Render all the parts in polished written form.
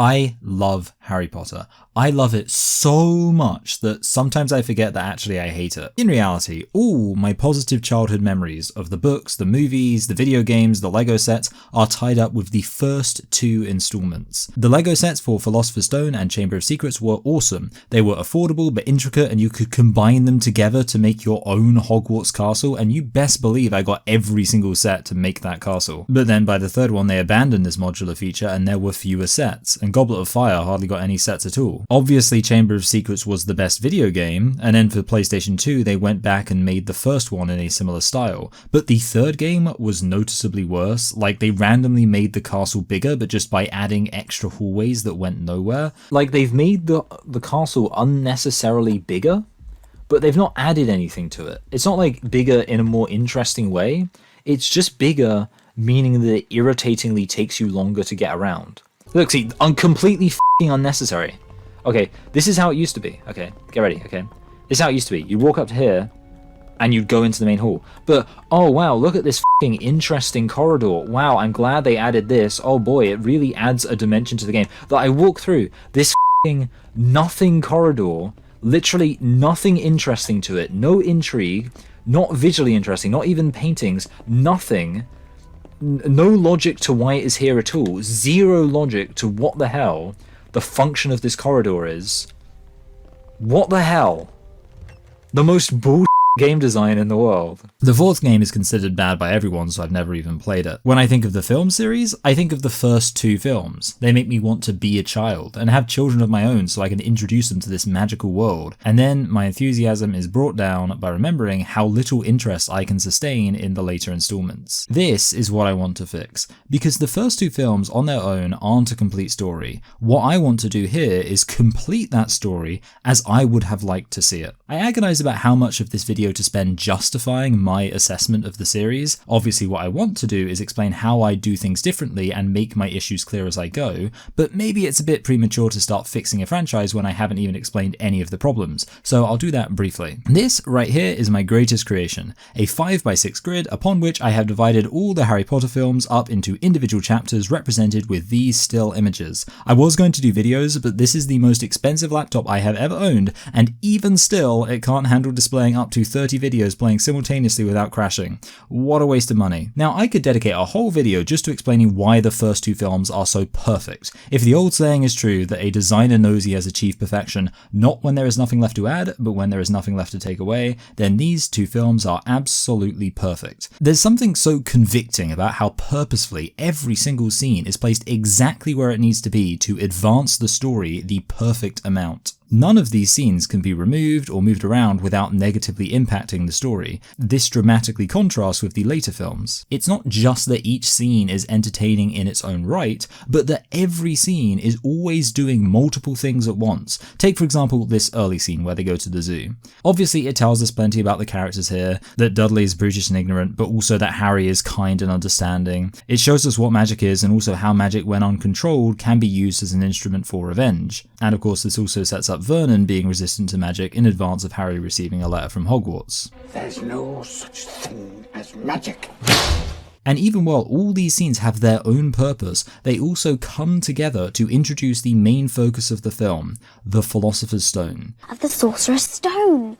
I love Harry Potter. I love it so much that sometimes I forget that actually I hate it. In reality, all my positive childhood memories of the books, the movies, the video games, the Lego sets are tied up with the first 2 installments. The Lego sets for Philosopher's Stone and Chamber of Secrets were awesome. They were affordable but intricate, and you could combine them together to make your own Hogwarts castle, and you best believe I got every single set to make that castle. But then by the 3rd one they abandoned this modular feature and there were fewer sets, and Goblet of Fire hardly got any sets at all. Obviously Chamber of Secrets was the best video game, and then for PlayStation 2 they went back and made the first one in a similar style, but the 3rd game was noticeably worse. Like, they randomly made the castle bigger but just by adding extra hallways that went nowhere. Like, they've made the castle unnecessarily bigger, but they've not added anything to it. It's not like bigger in a more interesting way, it's just bigger, meaning that it irritatingly takes you longer to get around. Look, see, completely f***ing unnecessary. Okay, this is how it used to be. Okay, get ready, okay? This is how it used to be. You'd walk up to here, and you'd go into the main hall. But, oh wow, look at this f***ing interesting corridor. Wow, I'm glad they added this. Oh boy, it really adds a dimension to the game. That I walk through this f***ing nothing corridor, literally nothing interesting to it, no intrigue, not visually interesting, not even paintings, nothing. No logic to why it is here at all. Zero logic to what the hell the function of this corridor is. What the hell? The most bullshit game design in the world. The 4th game is considered bad by everyone, so I've never even played it. When I think of the film series, I think of the first 2 films. They make me want to be a child and have children of my own so I can introduce them to this magical world. And then my enthusiasm is brought down by remembering how little interest I can sustain in the later installments. This is what I want to fix, because the first 2 films on their own aren't a complete story. What I want to do here is complete that story as I would have liked to see it. I agonize about how much of this video to spend justifying my assessment of the series. Obviously what I want to do is explain how I do things differently and make my issues clear as I go, but maybe it's a bit premature to start fixing a franchise when I haven't even explained any of the problems, so I'll do that briefly. This right here is my greatest creation, a 5x6 grid upon which I have divided all the Harry Potter films up into individual chapters represented with these still images. I was going to do videos, but this is the most expensive laptop I have ever owned, and even still it can't handle displaying up to 30 videos playing simultaneously without crashing. What a waste of money. Now I could dedicate a whole video just to explaining why the first 2 films are so perfect. If the old saying is true that a designer knows he has achieved perfection not when there is nothing left to add, but when there is nothing left to take away, then these 2 films are absolutely perfect. There's something so convicting about how purposefully every single scene is placed exactly where it needs to be to advance the story the perfect amount. None of these scenes can be removed or moved around without negatively impacting the story. This dramatically contrasts with the later films. It's not just that each scene is entertaining in its own right, but that every scene is always doing multiple things at once. Take for example this early scene where they go to the zoo. Obviously it tells us plenty about the characters here, that Dudley is brutish and ignorant, but also that Harry is kind and understanding. It shows us what magic is and also how magic when uncontrolled can be used as an instrument for revenge. And of course this also sets up Vernon being resistant to magic in advance of Harry receiving a letter from Hogwarts. There's no such thing as magic. And even while all these scenes have their own purpose, they also come together to introduce the main focus of the film, the Philosopher's Stone. Of the Sorcerer's Stone.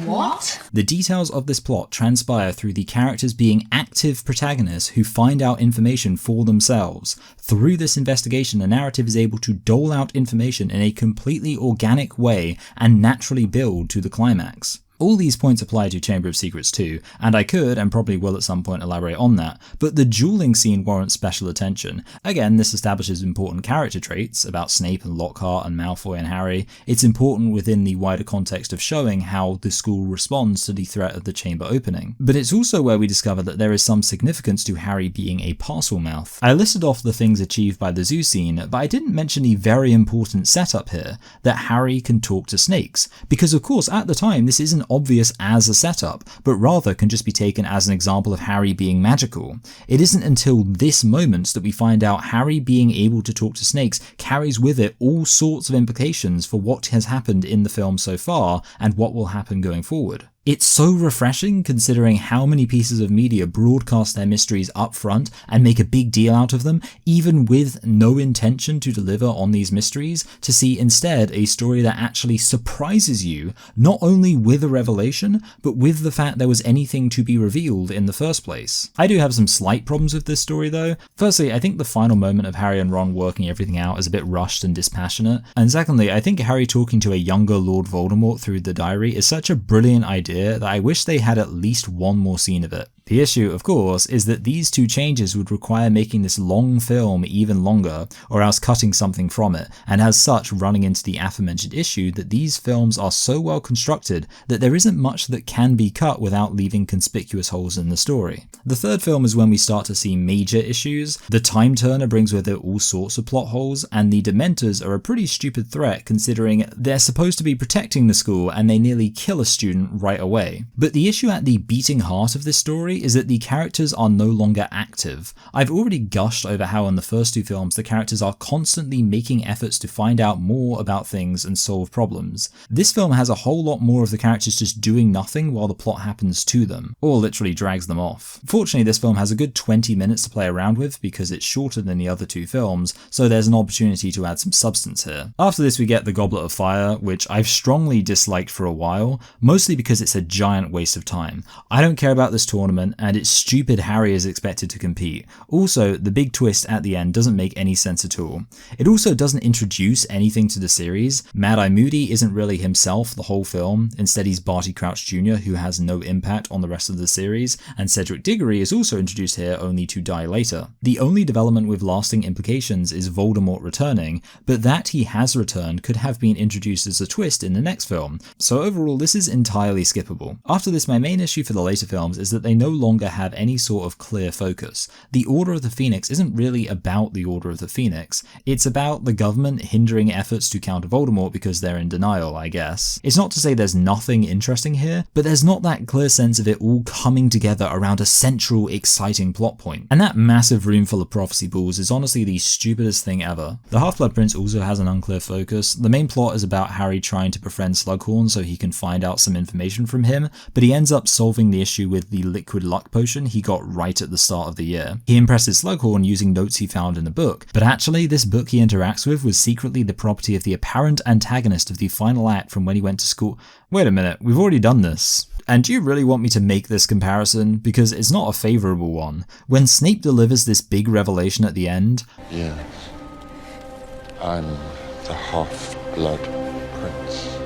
What? The details of this plot transpire through the characters being active protagonists who find out information for themselves. Through this investigation, the narrative is able to dole out information in a completely organic way and naturally build to the climax. All these points apply to Chamber of Secrets too, and I could and probably will at some point elaborate on that, but the dueling scene warrants special attention. Again, this establishes important character traits about Snape and Lockhart and Malfoy and Harry. It's important within the wider context of showing how the school responds to the threat of the chamber opening. But it's also where we discover that there is some significance to Harry being a Parselmouth. I listed off the things achieved by the zoo scene, but I didn't mention the very important setup here, that Harry can talk to snakes, because of course at the time this isn't obvious as a setup, but rather can just be taken as an example of Harry being magical. It isn't until this moment that we find out Harry being able to talk to snakes carries with it all sorts of implications for what has happened in the film so far and what will happen going forward. It's so refreshing considering how many pieces of media broadcast their mysteries up front and make a big deal out of them, even with no intention to deliver on these mysteries, to see instead a story that actually surprises you, not only with a revelation, but with the fact there was anything to be revealed in the first place. I do have some slight problems with this story though. Firstly, I think the final moment of Harry and Ron working everything out is a bit rushed and dispassionate, and secondly, I think Harry talking to a younger Lord Voldemort through the diary is such a brilliant idea that I wish they had at least one more scene of it. The issue, of course, is that these two changes would require making this long film even longer, or else cutting something from it, and as such running into the aforementioned issue that these films are so well constructed that there isn't much that can be cut without leaving conspicuous holes in the story. The third film is when we start to see major issues. The Time Turner brings with it all sorts of plot holes, and the Dementors are a pretty stupid threat considering they're supposed to be protecting the school and they nearly kill a student right away. But the issue at the beating heart of this story is that the characters are no longer active. I've already gushed over how in the first two films the characters are constantly making efforts to find out more about things and solve problems. This film has a whole lot more of the characters just doing nothing while the plot happens to them, or literally drags them off. Fortunately, this film has a good 20 minutes to play around with because it's shorter than the other two films, so there's an opportunity to add some substance here. After this we get the Goblet of Fire, which I've strongly disliked for a while, mostly because it's a giant waste of time. I don't care about this tournament, and it's stupid Harry is expected to compete. Also, the big twist at the end doesn't make any sense at all. It also doesn't introduce anything to the series. Mad-Eye Moody isn't really himself the whole film, instead he's Barty Crouch Jr. who has no impact on the rest of the series, and Cedric Diggory is also introduced here only to die later. The only development with lasting implications is Voldemort returning, but that he has returned could have been introduced as a twist in the next film, so overall this is entirely skippable. After this, my main issue for the later films is that they no longer have any sort of clear focus. The Order of the Phoenix isn't really about the Order of the Phoenix, it's about the government hindering efforts to counter Voldemort because they're in denial, I guess. It's not to say there's nothing interesting here, but there's not that clear sense of it all coming together around a central, exciting plot point. And that massive room full of prophecy balls is honestly the stupidest thing ever. The Half-Blood Prince also has an unclear focus. The main plot is about Harry trying to befriend Slughorn so he can find out some information from him, but he ends up solving the issue with the liquid luck potion he got right at the start of the year. He impresses Slughorn using notes he found in a book, but actually this book he interacts with was secretly the property of the apparent antagonist of the final act from when he went to school. Wait a minute, we've already done this. And do you really want me to make this comparison? Because it's not a favourable one. When Snape delivers this big revelation at the end, yes, I'm the Half-Blood Prince.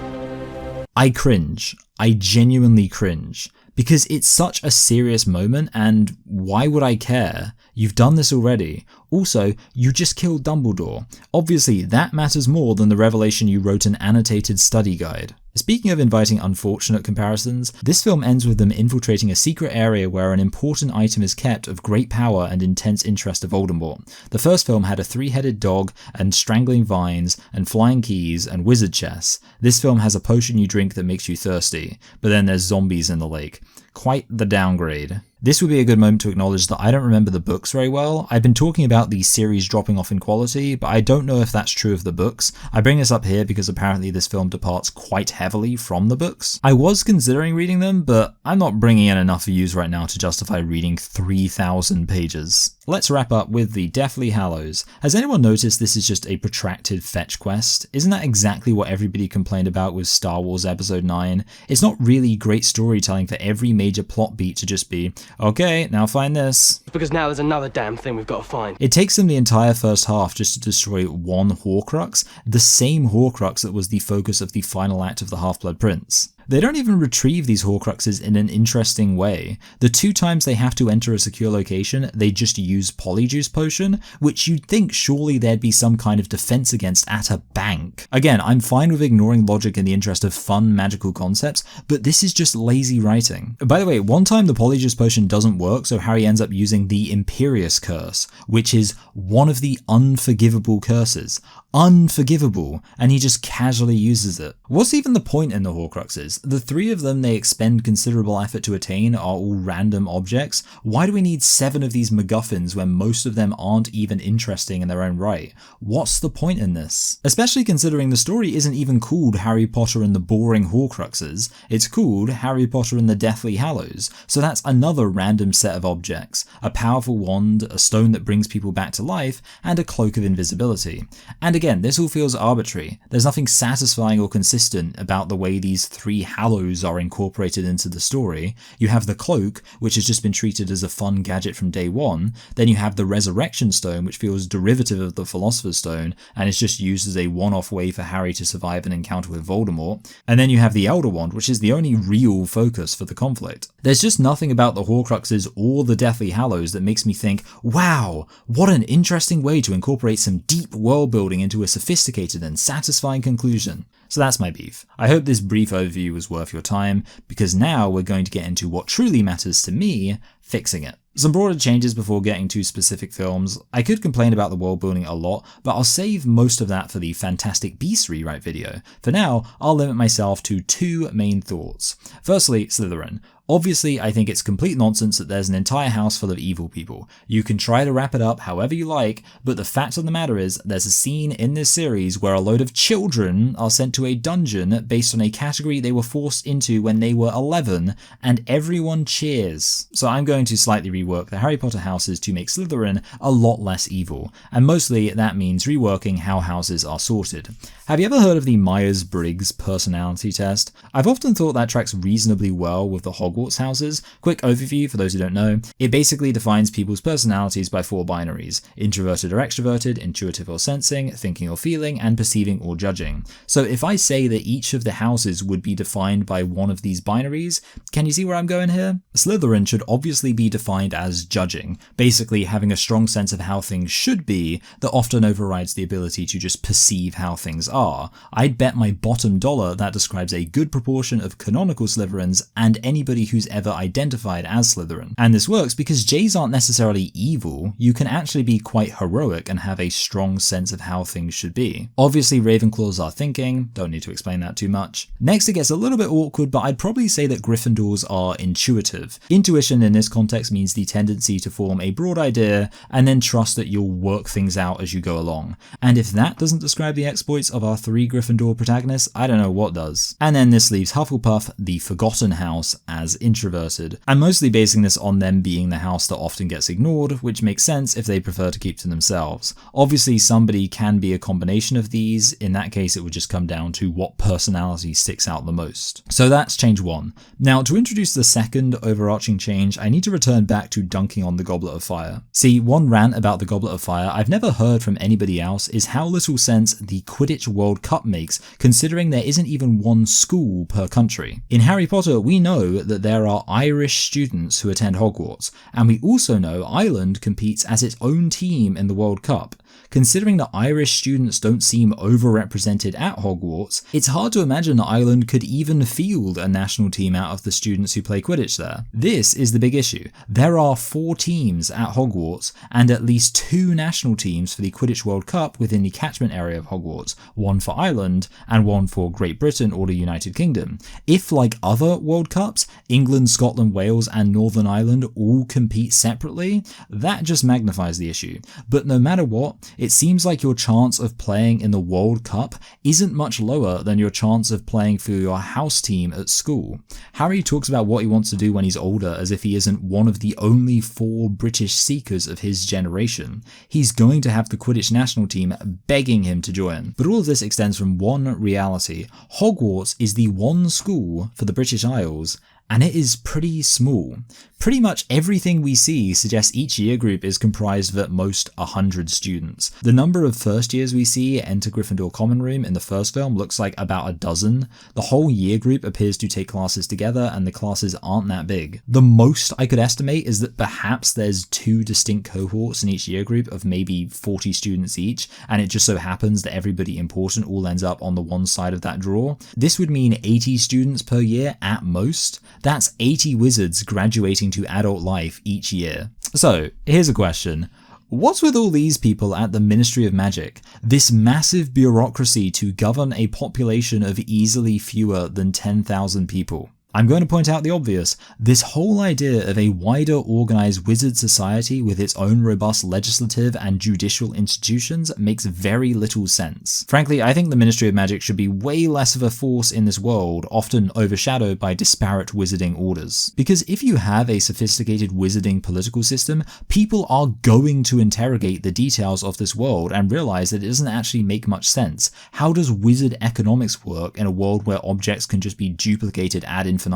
I cringe. I genuinely cringe. Because it's such a serious moment, and why would I care? You've done this already. Also, you just killed Dumbledore. Obviously, that matters more than the revelation you wrote an annotated study guide. Speaking of inviting unfortunate comparisons, this film ends with them infiltrating a secret area where an important item is kept of great power and intense interest to Voldemort. The first film had a three-headed dog and strangling vines and flying keys and wizard chess. This film has a potion you drink that makes you thirsty, but then there's zombies in the lake. Quite the downgrade. This would be a good moment to acknowledge that I don't remember the books very well. I've been talking about the series dropping off in quality, but I don't know if that's true of the books. I bring this up here because apparently this film departs quite heavily from the books. I was considering reading them, but I'm not bringing in enough views right now to justify reading 3,000 pages. Let's wrap up with the Deathly Hallows. Has anyone noticed this is just a protracted fetch quest? Isn't that exactly what everybody complained about with Star Wars Episode 9? It's not really great storytelling for every major plot beat to just be, okay, now find this. Because now there's another damn thing we've got to find. It takes them the entire first half just to destroy one Horcrux, the same Horcrux that was the focus of the final act of the Half-Blood Prince. They don't even retrieve these Horcruxes in an interesting way. The 2 times they have to enter a secure location, they just use Polyjuice Potion, which you'd think surely there'd be some kind of defense against at a bank. Again, I'm fine with ignoring logic in the interest of fun magical concepts, but this is just lazy writing. By the way, one time the Polyjuice Potion doesn't work, so Harry ends up using the Imperious Curse, which is one of the unforgivable curses. Unforgivable, and he just casually uses it. What's even the point in the Horcruxes? things. The 3 of them they expend considerable effort to attain are all random objects. Why do we need 7 of these MacGuffins when most of them aren't even interesting in their own right? What's the point in this? Especially considering the story isn't even called Harry Potter and the Boring Horcruxes, it's called Harry Potter and the Deathly Hallows, so that's another random set of objects. A powerful wand, a stone that brings people back to life, and a cloak of invisibility. And again, this all feels arbitrary. There's nothing satisfying or consistent about the way these 3 Hallows are incorporated into the story. You have the cloak, which has just been treated as a fun gadget from day one, then you have the Resurrection Stone, which feels derivative of the Philosopher's Stone, and is just used as a one-off way for Harry to survive an encounter with Voldemort, and then you have the Elder Wand, which is the only real focus for the conflict. There's just nothing about the Horcruxes or the Deathly Hallows that makes me think, wow, what an interesting way to incorporate some deep world building into a sophisticated and satisfying conclusion. So that's my beef. I hope this brief overview was worth your time, because now we're going to get into what truly matters to me, fixing it. Some broader changes before getting to specific films. I could complain about the world building a lot, but I'll save most of that for the Fantastic Beasts rewrite video. For now, I'll limit myself to 2 main thoughts. Firstly, Slytherin. Obviously, I think it's complete nonsense that there's an entire house full of evil people. You can try to wrap it up however you like, but the fact of the matter is, there's a scene in this series where a load of children are sent to a dungeon based on a category they were forced into when they were 11, and everyone cheers. So I'm going to slightly rework the Harry Potter houses to make Slytherin a lot less evil, and mostly that means reworking how houses are sorted. Have you ever heard of the Myers-Briggs personality test? I've often thought that tracks reasonably well with the Hogwarts houses. Quick overview for those who don't know. It basically defines people's personalities by 4 binaries: introverted or extroverted, intuitive or sensing, thinking or feeling, and perceiving or judging. So if I say that each of the houses would be defined by one of these binaries, can you see where I'm going here? Slytherin should obviously be defined as judging, basically having a strong sense of how things should be that often overrides the ability to just perceive how things are. I'd bet my bottom dollar that describes a good proportion of canonical Slytherins and anybody who's ever identified as Slytherin. And this works because Jays aren't necessarily evil, you can actually be quite heroic and have a strong sense of how things should be. Obviously Ravenclaws are thinking, don't need to explain that too much. Next it gets a little bit awkward, but I'd probably say that Gryffindors are intuitive. Intuition in this context means the tendency to form a broad idea and then trust that you'll work things out as you go along. And if that doesn't describe the exploits of our 3 Gryffindor protagonists, I don't know what does. And then this leaves Hufflepuff, the Forgotten House, as introverted. I'm mostly basing this on them being the house that often gets ignored, which makes sense if they prefer to keep to themselves. Obviously somebody can be a combination of these, in that case it would just come down to what personality sticks out the most. So that's change 1. Now to introduce the second overarching change, I need to return back to dunking on the Goblet of Fire. See, one rant about the Goblet of Fire I've never heard from anybody else is how little sense the Quidditch World Cup makes, considering there isn't even one school per country. In Harry Potter, we know that there are Irish students who attend Hogwarts, and we also know Ireland competes as its own team in the World Cup. Considering that Irish students don't seem overrepresented at Hogwarts, it's hard to imagine that Ireland could even field a national team out of the students who play Quidditch there. This is the big issue. There are 4 teams at Hogwarts, and at least 2 national teams for the Quidditch World Cup within the catchment area of Hogwarts, one for Ireland and one for Great Britain or the United Kingdom. If, like other World Cups, England, Scotland, Wales and Northern Ireland all compete separately, that just magnifies the issue. But no matter what, it seems like your chance of playing in the World Cup isn't much lower than your chance of playing for your house team at school. Harry talks about what he wants to do when he's older as if he isn't one of the only 4 British seekers of his generation. He's going to have the Quidditch national team begging him to join. But all of this extends from one reality. Hogwarts is the one school for the British Isles, and it is pretty small. Pretty much everything we see suggests each year group is comprised of at most 100 students. The number of first years we see enter Gryffindor Common Room in the first film looks like about a dozen. The whole year group appears to take classes together, and the classes aren't that big. The most I could estimate is that perhaps there's 2 distinct cohorts in each year group of maybe 40 students each, and it just so happens that everybody important all ends up on the one side of that draw. This would mean 80 students per year at most. That's 80 wizards graduating to adult life each year. So, here's a question. What's with all these people at the Ministry of Magic? This massive bureaucracy to govern a population of easily fewer than 10,000 people. I'm going to point out the obvious. This whole idea of a wider organized wizard society with its own robust legislative and judicial institutions makes very little sense. Frankly, I think the Ministry of Magic should be way less of a force in this world, often overshadowed by disparate wizarding orders. Because if you have a sophisticated wizarding political system, people are going to interrogate the details of this world and realize that it doesn't actually make much sense. How does wizard economics work in a world where objects can just be duplicated ad infinitum?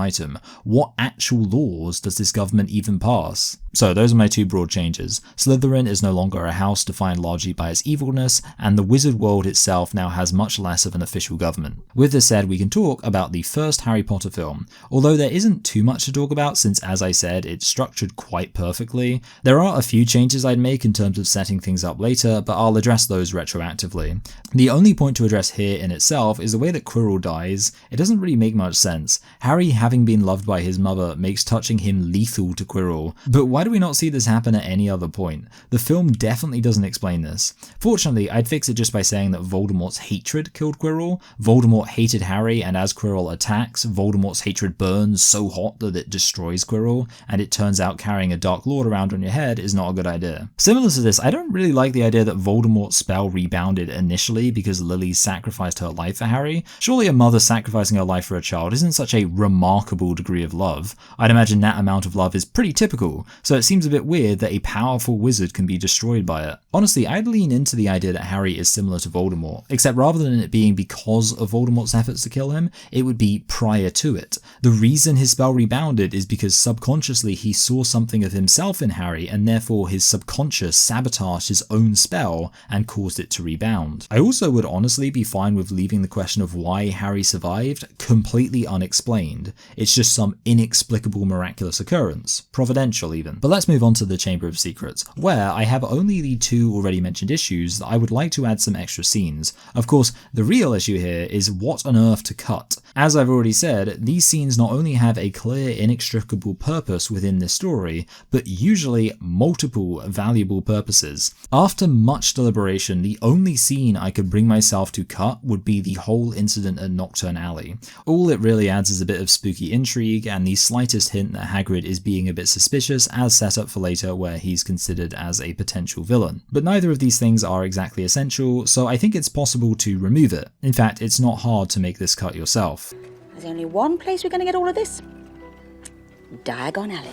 What actual laws does this government even pass? So those are my two broad changes. Slytherin is no longer a house defined largely by its evilness, and the wizard world itself now has much less of an official government. With this said, we can talk about the first Harry Potter film. Although there isn't too much to talk about since, as I said, it's structured quite perfectly. There are a few changes I'd make in terms of setting things up later, but I'll address those retroactively. The only point to address here in itself is the way that Quirrell dies. It doesn't really make much sense. Harry, having been loved by his mother, makes touching him lethal to Quirrell, but why do we not see this happen at any other point? The film definitely doesn't explain this. Fortunately, I'd fix it just by saying that Voldemort's hatred killed Quirrell. Voldemort hated Harry, and as Quirrell attacks, Voldemort's hatred burns so hot that it destroys Quirrell, and it turns out carrying a Dark Lord around on your head is not a good idea. Similar to this, I don't really like the idea that Voldemort's spell rebounded initially because Lily sacrificed her life for Harry. Surely a mother sacrificing her life for a child isn't such a remarkable degree of love. I'd imagine that amount of love is pretty typical, so it seems a bit weird that a powerful wizard can be destroyed by it. Honestly, I'd lean into the idea that Harry is similar to Voldemort, except rather than it being because of Voldemort's efforts to kill him, it would be prior to it. The reason his spell rebounded is because subconsciously he saw something of himself in Harry, and therefore his subconscious sabotaged his own spell and caused it to rebound. I also would honestly be fine with leaving the question of why Harry survived completely unexplained. It's just some inexplicable miraculous occurrence, providential even. But let's move on to the Chamber of Secrets, where I have only the two already mentioned issues that I would like to add some extra scenes. Of course, the real issue here is what on earth to cut. As I've already said, these scenes not only have a clear, inextricable purpose within this story, but usually multiple valuable purposes. After much deliberation, the only scene I could bring myself to cut would be the whole incident at Knockturn Alley. All it really adds is a bit of spooky intrigue and the slightest hint that Hagrid is being a bit suspicious as set up for later where he's considered as a potential villain. But neither of these things are exactly essential, so I think it's possible to remove it. In fact, it's not hard to make this cut yourself. There's only one place we're going to get all of this. Diagon Alley.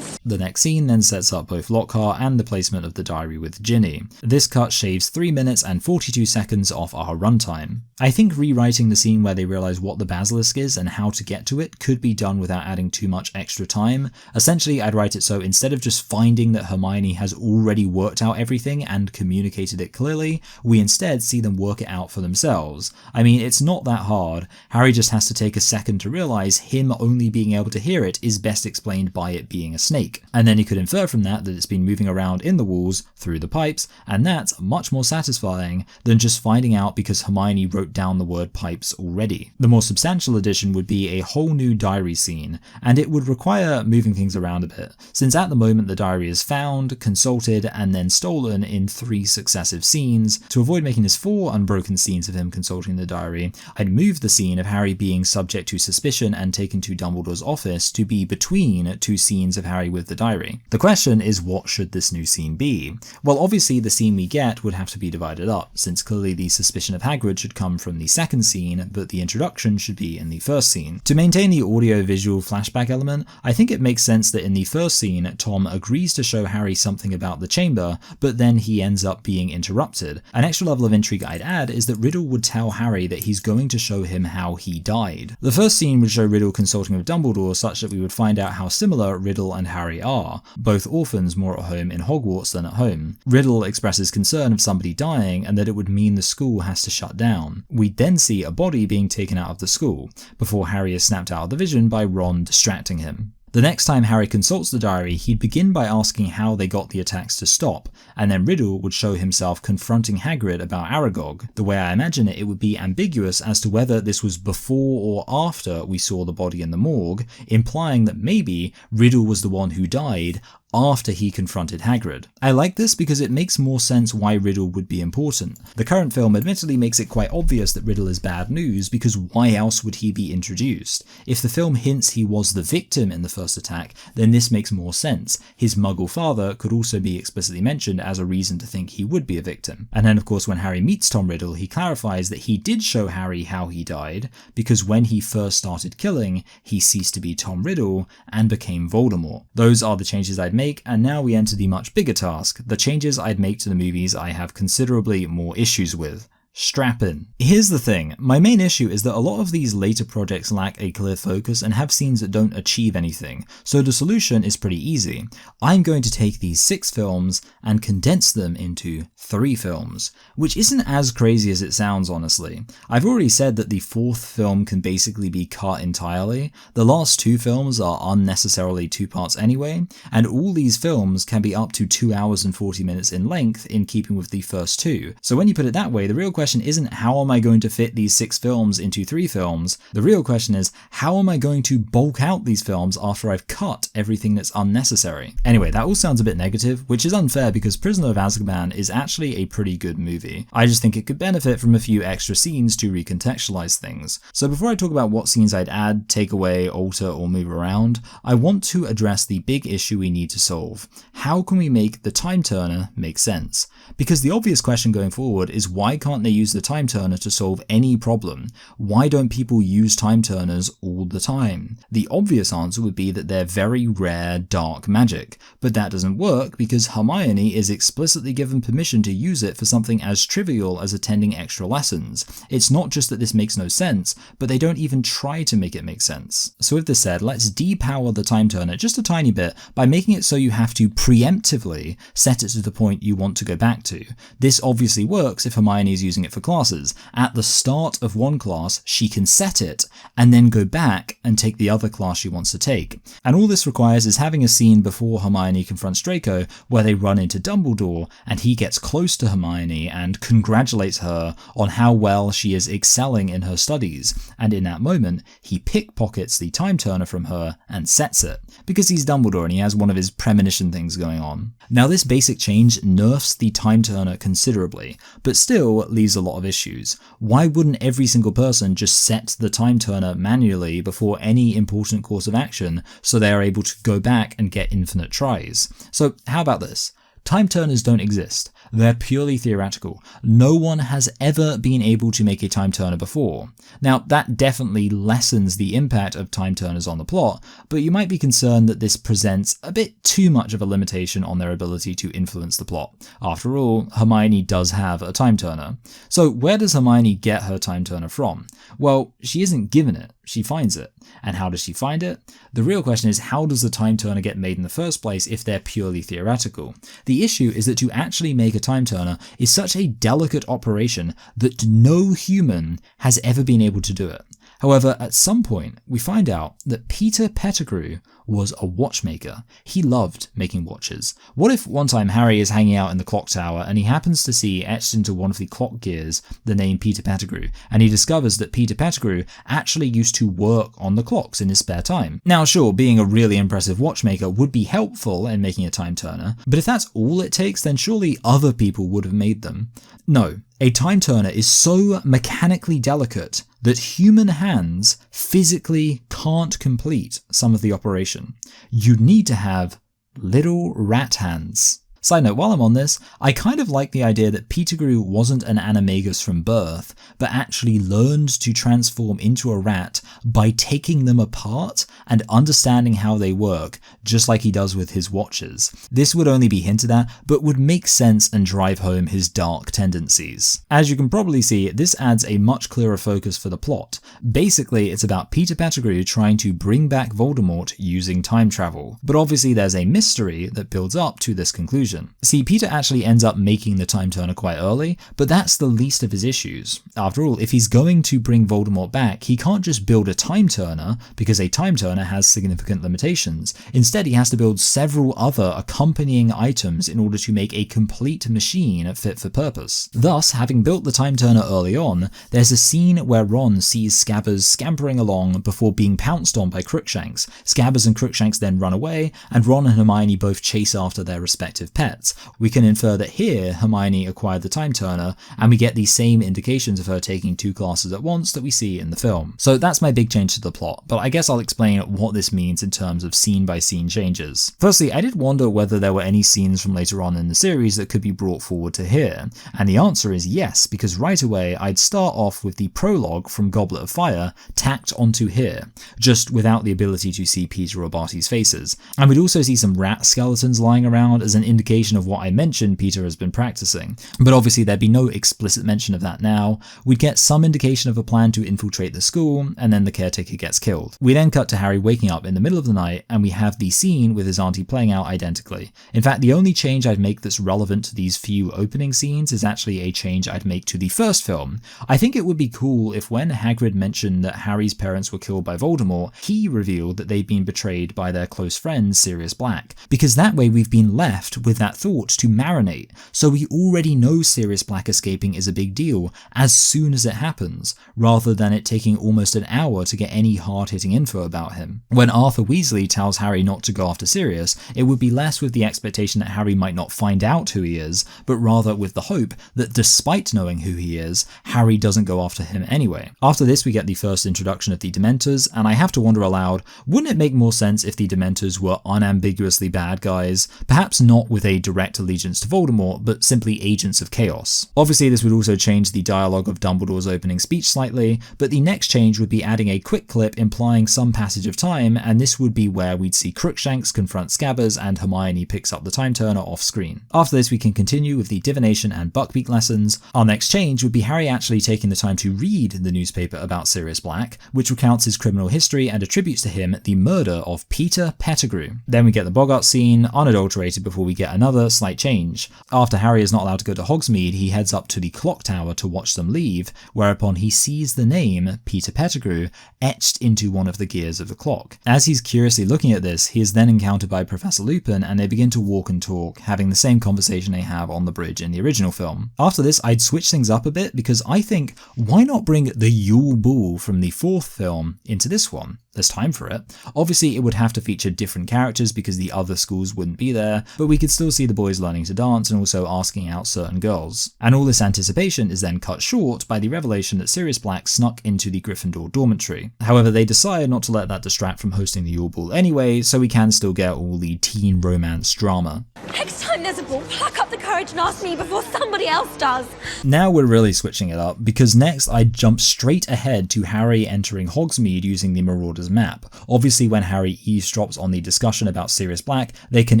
The next scene then sets up both Lockhart and the placement of the diary with Ginny. This cut shaves 3 minutes and 42 seconds off our runtime. I think rewriting the scene where they realise what the basilisk is and how to get to it could be done without adding too much extra time. Essentially, I'd write it so instead of just finding that Hermione has already worked out everything and communicated it clearly, we instead see them work it out for themselves. I mean, it's not that hard. Harry just has to take a second to realise him only being able to hear it is best explained by it being a snake. And then he could infer from that it's been moving around in the walls through the pipes, and that's much more satisfying than just finding out because Hermione wrote down the word pipes already. The more substantial addition would be a whole new diary scene, and it would require moving things around a bit, since at the moment the diary is found, consulted, and then stolen in 3 successive scenes. To avoid making this 4 unbroken scenes of him consulting the diary, I'd move the scene of Harry being subject to suspicion and taken to Dumbledore's office to be between 2 scenes of Harry with the diary. The question is, what should this new scene be? Well, obviously the scene we get would have to be divided up, since clearly the suspicion of Hagrid should come from the second scene, but the introduction should be in the first scene. To maintain the audio-visual flashback element, I think it makes sense that in the first scene, Tom agrees to show Harry something about the chamber, but then he ends up being interrupted. An extra level of intrigue I'd add is that Riddle would tell Harry that he's going to show him how he died. The first scene would show Riddle consulting with Dumbledore such that we would find out how similar Riddle and Harry are, both orphans more at home in Hogwarts than at home. Riddle expresses concern of somebody dying and that it would mean the school has to shut down. We then see a body being taken out of the school, before Harry is snapped out of the vision by Ron distracting him. The next time Harry consults the diary, he'd begin by asking how they got the attacks to stop, and then Riddle would show himself confronting Hagrid about Aragog. The way I imagine it, it would be ambiguous as to whether this was before or after we saw the body in the morgue, implying that maybe Riddle was the one who died after he confronted Hagrid. I like this because it makes more sense why Riddle would be important. The current film admittedly makes it quite obvious that Riddle is bad news, because why else would he be introduced? If the film hints he was the victim in the first attack, then this makes more sense. His Muggle father could also be explicitly mentioned as a reason to think he would be a victim. And then of course when Harry meets Tom Riddle, he clarifies that he did show Harry how he died, because when he first started killing, he ceased to be Tom Riddle and became Voldemort. Those are the changes I'd make, and now we enter the much bigger task, the changes I'd make to the movies I have considerably more issues with. Strap in. Here's the thing, my main issue is that a lot of these later projects lack a clear focus and have scenes that don't achieve anything, so the solution is pretty easy. I'm going to take these 6 films and condense them into 3 films, which isn't as crazy as it sounds honestly. I've already said that the 4th film can basically be cut entirely, the last 2 films are unnecessarily 2 parts anyway, and all these films can be up to 2 hours and 40 minutes in length in keeping with the first 2. So when you put it that way, the real question isn't how am I going to fit these 6 films into 3 films, the real question is how am I going to bulk out these films after I've cut everything that's unnecessary. Anyway, that all sounds a bit negative, which is unfair because Prisoner of Azkaban is actually a pretty good movie. I just think it could benefit from a few extra scenes to recontextualize things. So before I talk about what scenes I'd add, take away, alter or move around, I want to address the big issue we need to solve. How can we make the time turner make sense? Because the obvious question going forward is why can't they use the time turner to solve any problem? Why don't people use time turners all the time? The obvious answer would be that they're very rare dark magic, but that doesn't work because Hermione is explicitly given permission to use it for something as trivial as attending extra lessons. It's not just that this makes no sense, but they don't even try to make it make sense. So with this said, let's depower the time turner just a tiny bit by making it so you have to preemptively set it to the point you want to go back to. This obviously works if Hermione is using it for classes. At the start of one class, she can set it and then go back and take the other class she wants to take. And all this requires is having a scene before Hermione confronts Draco where they run into Dumbledore and he gets close to Hermione and congratulates her on how well she is excelling in her studies. And in that moment, he pickpockets the time turner from her and sets it, because he's Dumbledore and he has one of his premonition things going on. Now this basic change nerfs the time turner considerably, but still leaves a lot of issues. Why wouldn't every single person just set the time turner manually before any important course of action so they are able to go back and get infinite tries? So how about this? Time turners don't exist. They're purely theoretical. No one has ever been able to make a time turner before. Now, that definitely lessens the impact of time turners on the plot, but you might be concerned that this presents a bit too much of a limitation on their ability to influence the plot. After all, Hermione does have a time turner. So where does Hermione get her time turner from? Well, she isn't given it, she finds it. And how does she find it? The real question is, how does the time turner get made in the first place if they're purely theoretical? The issue is that to actually make a time turner is such a delicate operation that no human has ever been able to do it. However, at some point, we find out that Peter Pettigrew was a watchmaker. He loved making watches. What if one time Harry is hanging out in the clock tower and he happens to see etched into one of the clock gears the name Peter Pettigrew, and he discovers that Peter Pettigrew actually used to work on the clocks in his spare time. Now sure, being a really impressive watchmaker would be helpful in making a time turner, but if that's all it takes, then surely other people would have made them. No, a time turner is so mechanically delicate that human hands physically can't complete some of the operation. You need to have little rat hands. Side note, while I'm on this, I kind of like the idea that Pettigrew wasn't an animagus from birth, but actually learned to transform into a rat by taking them apart and understanding how they work, just like he does with his watches. This would only be hinted at, but would make sense and drive home his dark tendencies. As you can probably see, this adds a much clearer focus for the plot. Basically, it's about Peter Pettigrew trying to bring back Voldemort using time travel. But obviously there's a mystery that builds up to this conclusion. situation. See, Peter actually ends up making the time turner quite early, but that's the least of his issues. After all, if he's going to bring Voldemort back, he can't just build a time turner, because a time turner has significant limitations. Instead, he has to build several other accompanying items in order to make a complete machine fit for purpose. Thus, having built the time turner early on, there's a scene where Ron sees Scabbers scampering along before being pounced on by Crookshanks. Scabbers and Crookshanks then run away, and Ron and Hermione both chase after their respective pets. We can infer that here, Hermione acquired the time turner, and we get the same indications of her taking two classes at once that we see in the film. So that's my big change to the plot, but I guess I'll explain what this means in terms of scene-by-scene changes. Firstly, I did wonder whether there were any scenes from later on in the series that could be brought forward to here, and the answer is yes, because right away I'd start off with the prologue from Goblet of Fire tacked onto here, just without the ability to see Peter or Barty's faces. And we'd also see some rat skeletons lying around as an indication of what I mentioned Peter has been practicing. But obviously there'd be no explicit mention of that now. We'd get some indication of a plan to infiltrate the school, and then the caretaker gets killed. We then cut to Harry waking up in the middle of the night, and we have the scene with his auntie playing out identically. In fact, the only change I'd make that's relevant to these few opening scenes is actually a change I'd make to the first film. I think it would be cool if when Hagrid mentioned that Harry's parents were killed by Voldemort, he revealed that they'd been betrayed by their close friend Sirius Black, because that way we've been left with that thought to marinate, so we already know Sirius Black escaping is a big deal as soon as it happens, rather than it taking almost an hour to get any hard-hitting info about him. When Arthur Weasley tells Harry not to go after Sirius, it would be less with the expectation that Harry might not find out who he is, but rather with the hope that despite knowing who he is, Harry doesn't go after him anyway. After this we get the first introduction of the Dementors, and I have to wonder aloud, wouldn't it make more sense if the Dementors were unambiguously bad guys, perhaps not with a direct allegiance to Voldemort, but simply agents of chaos? Obviously this would also change the dialogue of Dumbledore's opening speech slightly, but the next change would be adding a quick clip implying some passage of time, and this would be where we'd see Crookshanks confront Scabbers and Hermione picks up the time turner off screen. After this we can continue with the divination and buckbeak lessons. Our next change would be Harry actually taking the time to read the newspaper about Sirius Black, which recounts his criminal history and attributes to him the murder of Peter Pettigrew. Then we get the Boggart scene, unadulterated, before we get another slight change. After Harry is not allowed to go to Hogsmeade, he heads up to the clock tower to watch them leave, whereupon he sees the name Peter Pettigrew etched into one of the gears of the clock. As he's curiously looking at this, he is then encountered by Professor Lupin, and they begin to walk and talk, having the same conversation they have on the bridge in the original film. After this, I'd switch things up a bit, because I think, why not bring the Yule Ball from the fourth film into this one? There's time for it. Obviously, it would have to feature different characters because the other schools wouldn't be there, but we could still see the boys learning to dance and also asking out certain girls. And all this anticipation is then cut short by the revelation that Sirius Black snuck into the Gryffindor dormitory. However, they decide not to let that distract from hosting the Yule Ball anyway, so we can still get all the teen romance drama. Next time there's a ball, pluck up the courage and ask me before somebody else does. Now we're really switching it up, because next I jump straight ahead to Harry entering Hogsmeade using the Marauder's map. Obviously, when Harry eavesdrops on the discussion about Sirius Black, they can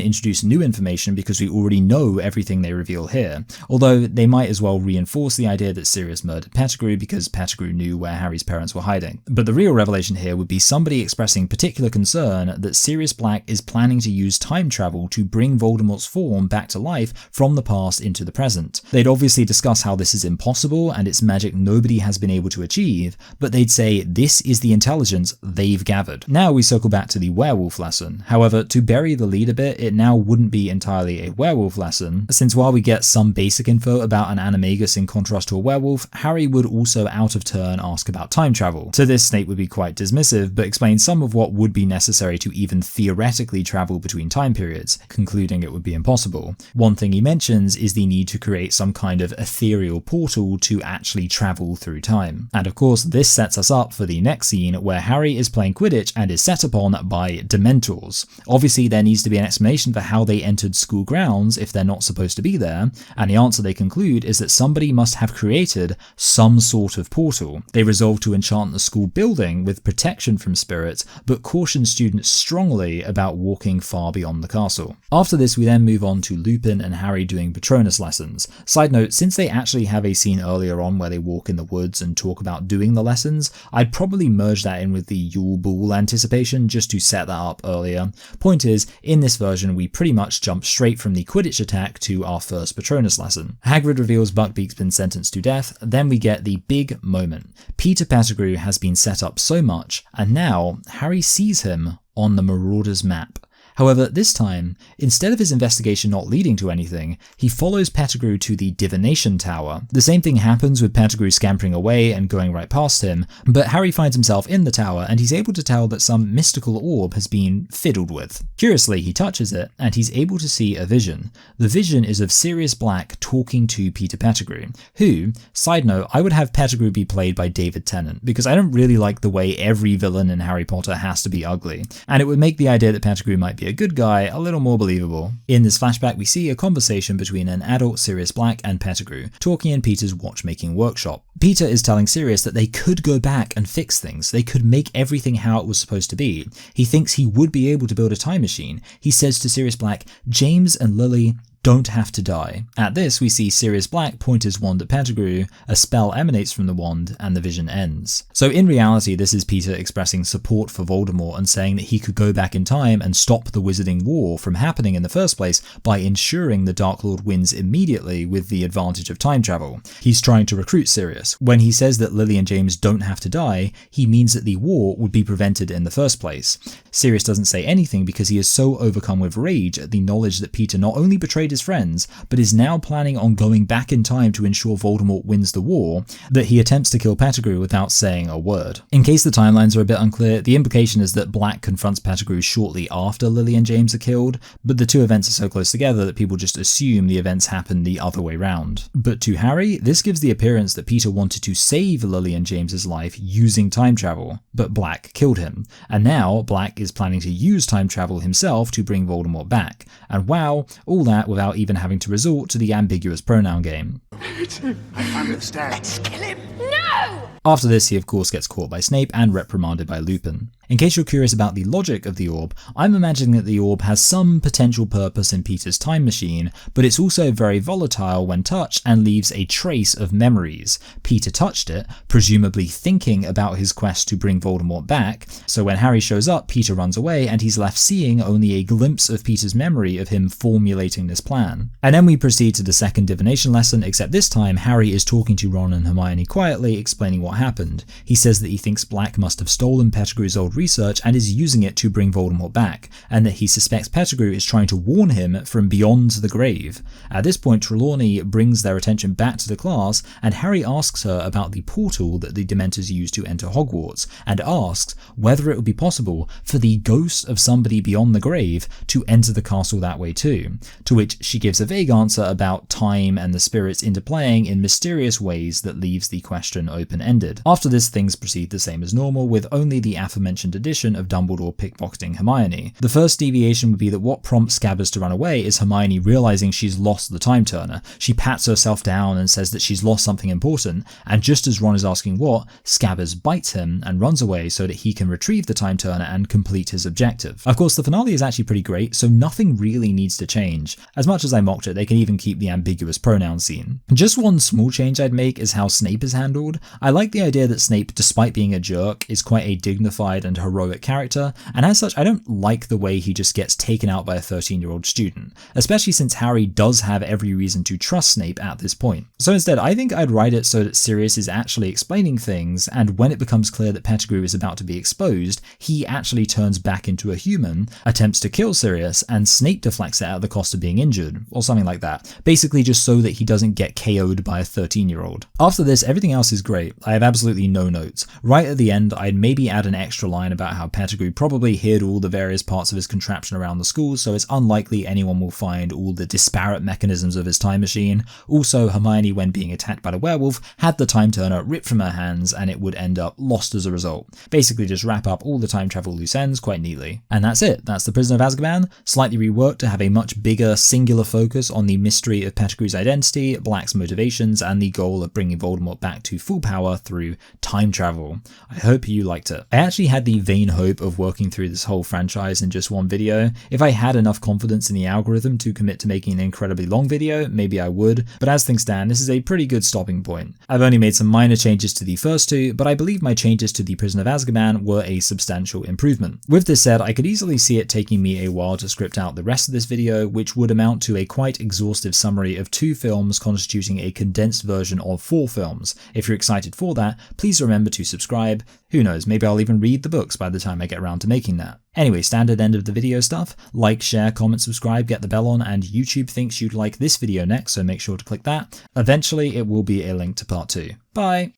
introduce new information because we already know everything they reveal here, although they might as well reinforce the idea that Sirius murdered Pettigrew because Pettigrew knew where Harry's parents were hiding. But the real revelation here would be somebody expressing particular concern that Sirius Black is planning to use time travel to bring Voldemort's form back to life from the past into the present. They'd obviously discuss how this is impossible and it's magic nobody has been able to achieve, but they'd say this is the intelligence they've gathered. Now we circle back to the werewolf lesson. However, to bury the lead a bit, it now wouldn't be entirely a werewolf lesson, since while we get some basic info about an animagus in contrast to a werewolf, Harry would also out of turn ask about time travel. To this, Snape would be quite dismissive, but explain some of what would be necessary to even theoretically travel between time periods, concluding it would be impossible. One thing he mentions is the need to create some kind of ethereal portal to actually travel through time. And of course, this sets us up for the next scene where Harry is playing Quidditch and is set upon by Dementors. Obviously, there needs to be an explanation for how they entered school grounds if they're not supposed to be there, and the answer they conclude is that somebody must have created some sort of portal. They resolve to enchant the school building with protection from spirits, but caution students strongly about walking far beyond the castle. After this, we then move on to Lupin and Harry doing Patronus lessons. Side note, since they actually have a scene earlier on where they walk in the woods and talk about doing the lessons, I'd probably merge that in with the Yule Ball anticipation just to set that up earlier. Point is, in this version we pretty much jump straight from the Quidditch attack to our first Patronus lesson. Hagrid reveals Buckbeak's been sentenced to death, then we get the big moment. Peter Pettigrew has been set up so much, and now Harry sees him on the Marauders map. However, this time, instead of his investigation not leading to anything, he follows Pettigrew to the Divination Tower. The same thing happens with Pettigrew scampering away and going right past him, but Harry finds himself in the tower and he's able to tell that some mystical orb has been fiddled with. Curiously, he touches it and he's able to see a vision. The vision is of Sirius Black talking to Peter Pettigrew, who, side note, I would have Pettigrew be played by David Tennant, because I don't really like the way every villain in Harry Potter has to be ugly, and it would make the idea that Pettigrew might be a good guy a little more believable. In this flashback, we see a conversation between an adult Sirius Black and Pettigrew, talking in Peter's watchmaking workshop. Peter is telling Sirius that they could go back and fix things, they could make everything how it was supposed to be. He thinks he would be able to build a time machine. He says to Sirius Black, James and Lily don't have to die. At this, we see Sirius Black point his wand at Pettigrew, a spell emanates from the wand, and the vision ends. So in reality, this is Peter expressing support for Voldemort and saying that he could go back in time and stop the Wizarding War from happening in the first place by ensuring the Dark Lord wins immediately with the advantage of time travel. He's trying to recruit Sirius. When he says that Lily and James don't have to die, he means that the war would be prevented in the first place. Sirius doesn't say anything because he is so overcome with rage at the knowledge that Peter not only betrayed his friends, but is now planning on going back in time to ensure Voldemort wins the war, that he attempts to kill Pettigrew without saying a word. In case the timelines are a bit unclear, the implication is that Black confronts Pettigrew shortly after Lily and James are killed, but the two events are so close together that people just assume the events happen the other way round. But to Harry, this gives the appearance that Peter wanted to save Lily and James's life using time travel, but Black killed him, and now Black is planning to use time travel himself to bring Voldemort back. And wow, all that without even having to resort to the ambiguous pronoun game. I understand. Let's kill him. No! After this, he of course gets caught by Snape and reprimanded by Lupin. In case you're curious about the logic of the orb, I'm imagining that the orb has some potential purpose in Peter's time machine, but it's also very volatile when touched and leaves a trace of memories. Peter touched it, presumably thinking about his quest to bring Voldemort back, so when Harry shows up, Peter runs away and he's left seeing only a glimpse of Peter's memory of him formulating this plan. And then we proceed to the second divination lesson, except this time Harry is talking to Ron and Hermione quietly, explaining what happened. He says that he thinks Black must have stolen Pettigrew's old research and is using it to bring Voldemort back, and that he suspects Pettigrew is trying to warn him from beyond the grave. At this point, Trelawney brings their attention back to the class, and Harry asks her about the portal that the Dementors use to enter Hogwarts, and asks whether it would be possible for the ghost of somebody beyond the grave to enter the castle that way too, to which she gives a vague answer about time and the spirits interplaying in mysterious ways that leaves the question open-ended. After this, things proceed the same as normal, with only the aforementioned addition of Dumbledore pickpocketing Hermione. The first deviation would be that what prompts Scabbers to run away is Hermione realizing she's lost the time turner. She pats herself down and says that she's lost something important, and just as Ron is asking what, Scabbers bites him and runs away so that he can retrieve the time turner and complete his objective. Of course, the finale is actually pretty great, so nothing really needs to change. As much as I mocked it, they can even keep the ambiguous pronoun scene. Just one small change I'd make is how Snape is handled. I like the idea that Snape, despite being a jerk, is quite a dignified and heroic character, and as such I don't like the way he just gets taken out by a 13-year-old student, especially since Harry does have every reason to trust Snape at this point. So instead, I think I'd write it so that Sirius is actually explaining things, and when it becomes clear that Pettigrew is about to be exposed, he actually turns back into a human, attempts to kill Sirius, and Snape deflects it at the cost of being injured, or something like that, basically just so that he doesn't get KO'd by a 13-year-old. After this, everything else is great. I have absolutely no notes. Right at the end, I'd maybe add an extra line about how Pettigrew probably hid all the various parts of his contraption around the school, so it's unlikely anyone will find all the disparate mechanisms of his time machine. Also, Hermione, when being attacked by the werewolf, had the time turner ripped from her hands and it would end up lost as a result. Basically just wrap up all the time travel loose ends quite neatly. And that's it. That's The Prisoner of Azkaban, slightly reworked to have a much bigger singular focus on the mystery of Pettigrew's identity, Black's motivations, and the goal of bringing Voldemort back to full power through time travel. I hope you liked it. I actually had the any vain hope of working through this whole franchise in just one video. If I had enough confidence in the algorithm to commit to making an incredibly long video, maybe I would, but as things stand, this is a pretty good stopping point. I've only made some minor changes to the first two, but I believe my changes to the Prisoner of Azkaban were a substantial improvement. With this said, I could easily see it taking me a while to script out the rest of this video, which would amount to a quite exhaustive summary of 2 films constituting a condensed version of 4 films. If you're excited for that, please remember to subscribe. Who knows, maybe I'll even read the books by the time I get around to making that. Anyway, standard end of the video stuff. Like, share, comment, subscribe, get the bell on, and YouTube thinks you'd like this video next, so make sure to click that. Eventually, it will be a link to part 2. Bye!